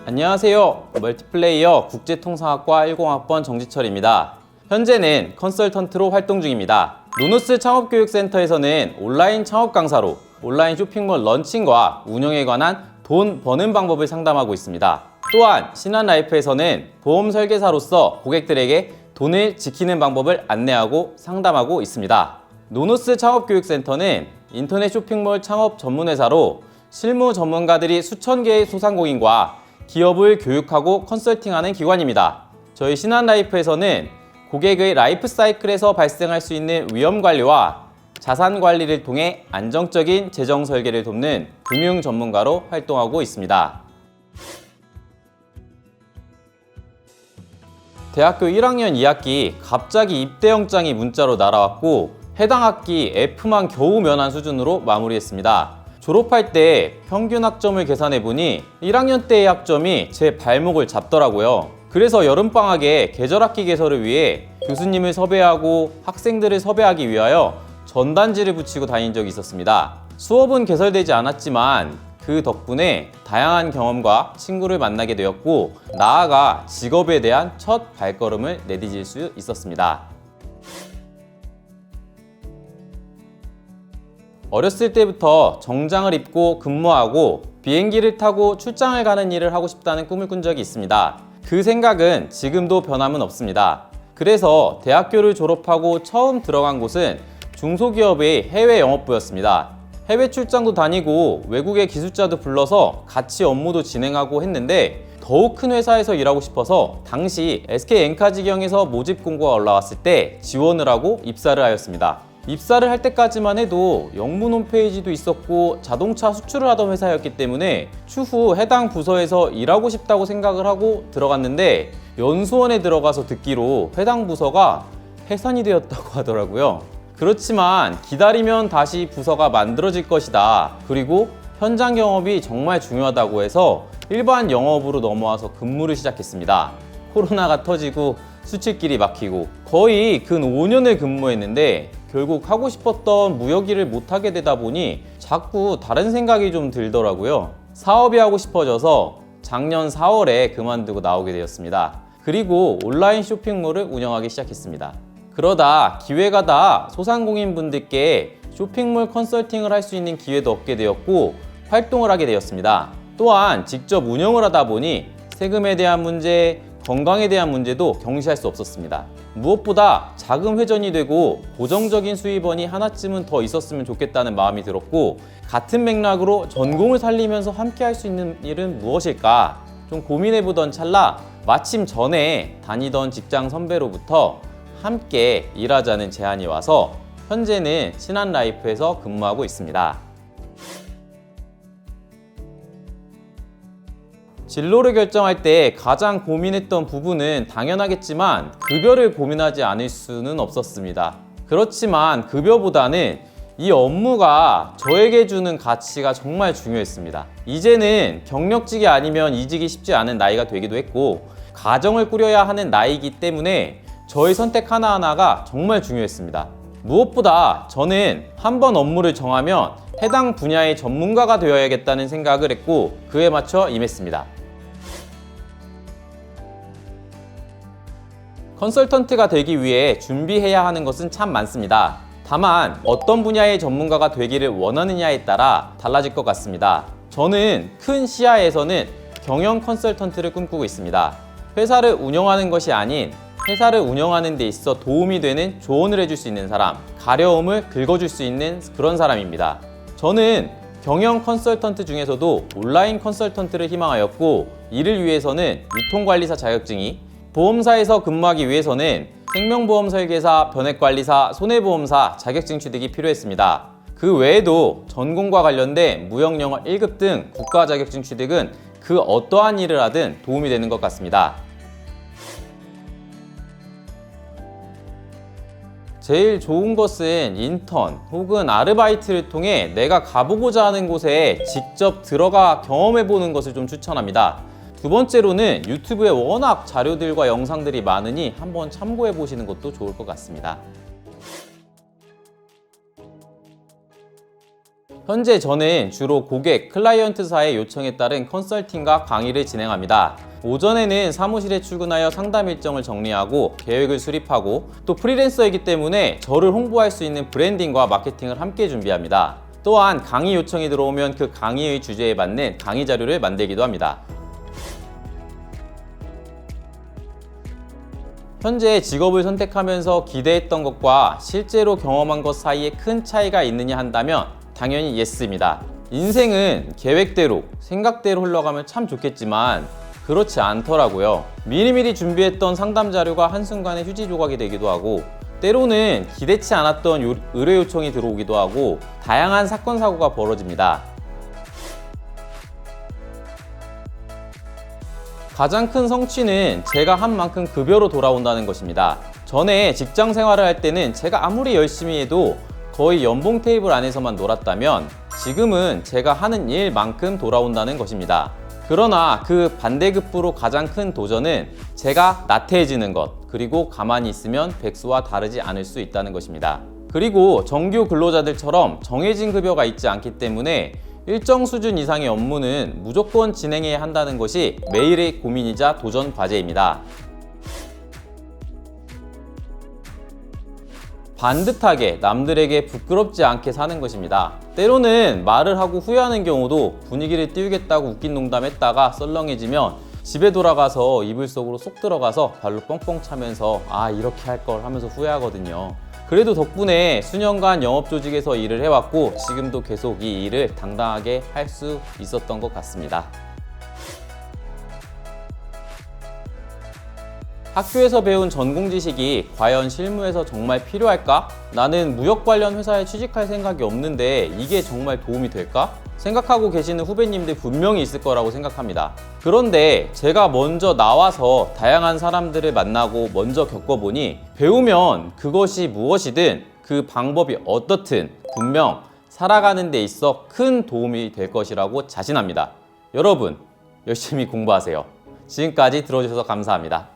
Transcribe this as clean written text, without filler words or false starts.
안녕하세요. 멀티플레이어 국제통상학과 10학번 정지철입니다. 현재는 컨설턴트로 활동 중입니다. 노누스 창업교육센터에서는 온라인 창업 강사로 온라인 쇼핑몰 런칭과 운영에 관한 돈 버는 방법을 상담하고 있습니다. 또한 신한라이프에서는 보험 설계사로서 고객들에게 돈을 지키는 방법을 안내하고 상담하고 있습니다. 노누스 창업교육센터는 인터넷 쇼핑몰 창업 전문회사로 실무 전문가들이 수천 개의 소상공인과 기업을 교육하고 컨설팅하는 기관입니다. 저희 신한라이프에서는 고객의 라이프 사이클에서 발생할 수 있는 위험 관리와 자산 관리를 통해 안정적인 재정 설계를 돕는 금융 전문가로 활동하고 있습니다. 대학교 1학년 2학기 갑자기 입대 영장이 문자로 날아왔고 해당 학기 F만 겨우 면한 수준으로 마무리했습니다. 졸업할 때 평균 학점을 계산해보니 1학년 때의 학점이 제 발목을 잡더라고요. 그래서 여름방학에 계절학기 개설을 위해 교수님을 섭외하고 학생들을 섭외하기 위하여 전단지를 붙이고 다닌 적이 있었습니다. 수업은 개설되지 않았지만 그 덕분에 다양한 경험과 친구를 만나게 되었고 나아가 직업에 대한 첫 발걸음을 내디딜 수 있었습니다. 어렸을 때부터 정장을 입고 근무하고 비행기를 타고 출장을 가는 일을 하고 싶다는 꿈을 꾼 적이 있습니다. 그 생각은 지금도 변함은 없습니다. 그래서 대학교를 졸업하고 처음 들어간 곳은 중소기업의 해외 영업부였습니다. 해외 출장도 다니고 외국의 기술자도 불러서 같이 업무도 진행하고 했는데 더욱 큰 회사에서 일하고 싶어서 당시 SK엔카지경에서 모집 공고가 올라왔을 때 지원을 하고 입사를 하였습니다. 입사를 할 때까지만 해도 영문 홈페이지도 있었고 자동차 수출을 하던 회사였기 때문에 추후 해당 부서에서 일하고 싶다고 생각을 하고 들어갔는데 연수원에 들어가서 듣기로 해당 부서가 해산이 되었다고 하더라고요. 그렇지만 기다리면 다시 부서가 만들어질 것이다. 그리고 현장 경험이 정말 중요하다고 해서 일반 영업으로 넘어와서 근무를 시작했습니다. 코로나가 터지고 수출길이 막히고 거의 근 5년을 근무했는데 결국 하고 싶었던 무역 일을 못하게 되다 보니 자꾸 다른 생각이 좀 들더라고요. 사업이 하고 싶어져서 작년 4월에 그만두고 나오게 되었습니다. 그리고 온라인 쇼핑몰을 운영하기 시작했습니다. 그러다 기회가 닿아 소상공인 분들께 쇼핑몰 컨설팅을 할 수 있는 기회도 얻게 되었고 활동을 하게 되었습니다. 또한 직접 운영을 하다 보니 세금에 대한 문제, 건강에 대한 문제도 경시할 수 없었습니다. 무엇보다 자금 회전이 되고 고정적인 수입원이 하나쯤은 더 있었으면 좋겠다는 마음이 들었고 같은 맥락으로 전공을 살리면서 함께 할 수 있는 일은 무엇일까 좀 고민해보던 찰나 마침 전에 다니던 직장 선배로부터 함께 일하자는 제안이 와서 현재는 신한라이프에서 근무하고 있습니다. 진로를 결정할 때 가장 고민했던 부분은 당연하겠지만 급여를 고민하지 않을 수는 없었습니다. 그렇지만 급여보다는 이 업무가 저에게 주는 가치가 정말 중요했습니다. 이제는 경력직이 아니면 이직이 쉽지 않은 나이가 되기도 했고 가정을 꾸려야 하는 나이이기 때문에 저의 선택 하나하나가 정말 중요했습니다. 무엇보다 저는 한번 업무를 정하면 해당 분야의 전문가가 되어야겠다는 생각을 했고 그에 맞춰 임했습니다. 컨설턴트가 되기 위해 준비해야 하는 것은 참 많습니다. 다만 어떤 분야의 전문가가 되기를 원하느냐에 따라 달라질 것 같습니다. 저는 큰 시야에서는 경영 컨설턴트를 꿈꾸고 있습니다. 회사를 운영하는 것이 아닌 회사를 운영하는 데 있어 도움이 되는 조언을 해줄 수 있는 사람, 가려움을 긁어줄 수 있는 그런 사람입니다. 저는 경영 컨설턴트 중에서도 온라인 컨설턴트를 희망하였고 이를 위해서는 유통관리사 자격증이, 보험사에서 근무하기 위해서는 생명보험 설계사, 변액관리사, 손해보험사 자격증 취득이 필요했습니다. 그 외에도 전공과 관련된 무역영어 1급 등 국가 자격증 취득은 그 어떠한 일을 하든 도움이 되는 것 같습니다. 제일 좋은 것은 인턴 혹은 아르바이트를 통해 내가 가보고자 하는 곳에 직접 들어가 경험해보는 것을 좀 추천합니다. 두 번째로는 유튜브에 워낙 자료들과 영상들이 많으니 한번 참고해 보시는 것도 좋을 것 같습니다. 현재 저는 주로 고객, 클라이언트사의 요청에 따른 컨설팅과 강의를 진행합니다. 오전에는 사무실에 출근하여 상담 일정을 정리하고 계획을 수립하고 또 프리랜서이기 때문에 저를 홍보할 수 있는 브랜딩과 마케팅을 함께 준비합니다. 또한 강의 요청이 들어오면 그 강의의 주제에 맞는 강의 자료를 만들기도 합니다. 현재 직업을 선택하면서 기대했던 것과 실제로 경험한 것 사이에 큰 차이가 있느냐 한다면 당연히 예스입니다. 인생은 계획대로, 생각대로 흘러가면 참 좋겠지만 그렇지 않더라고요. 미리미리 준비했던 상담 자료가 한순간에 휴지 조각이 되기도 하고 때로는 기대치 않았던 의뢰 요청이 들어오기도 하고 다양한 사건 사고가 벌어집니다. 가장 큰 성취는 제가 한 만큼 급여로 돌아온다는 것입니다. 전에 직장 생활을 할 때는 제가 아무리 열심히 해도 거의 연봉 테이블 안에서만 놀았다면 지금은 제가 하는 일만큼 돌아온다는 것입니다. 그러나 그 반대급부로 가장 큰 도전은 제가 나태해지는 것, 그리고 가만히 있으면 백수와 다르지 않을 수 있다는 것입니다. 그리고 정규 근로자들처럼 정해진 급여가 있지 않기 때문에 일정 수준 이상의 업무는 무조건 진행해야 한다는 것이 매일의 고민이자 도전 과제입니다. 반듯하게 남들에게 부끄럽지 않게 사는 것입니다. 때로는 말을 하고 후회하는 경우도 분위기를 띄우겠다고 웃긴 농담했다가 썰렁해지면 집에 돌아가서 이불 속으로 쏙 들어가서 발로 뻥뻥 차면서 아 이렇게 할 걸 하면서 후회하거든요. 그래도 덕분에 수년간 영업조직에서 일을 해왔고 지금도 계속 이 일을 당당하게 할 수 있었던 것 같습니다. 학교에서 배운 전공 지식이 과연 실무에서 정말 필요할까? 나는 무역 관련 회사에 취직할 생각이 없는데 이게 정말 도움이 될까? 생각하고 계시는 후배님들 분명히 있을 거라고 생각합니다. 그런데 제가 먼저 나와서 다양한 사람들을 만나고 먼저 겪어보니 배우면 그것이 무엇이든 그 방법이 어떻든 분명 살아가는 데 있어 큰 도움이 될 것이라고 자신합니다. 여러분 열심히 공부하세요. 지금까지 들어주셔서 감사합니다.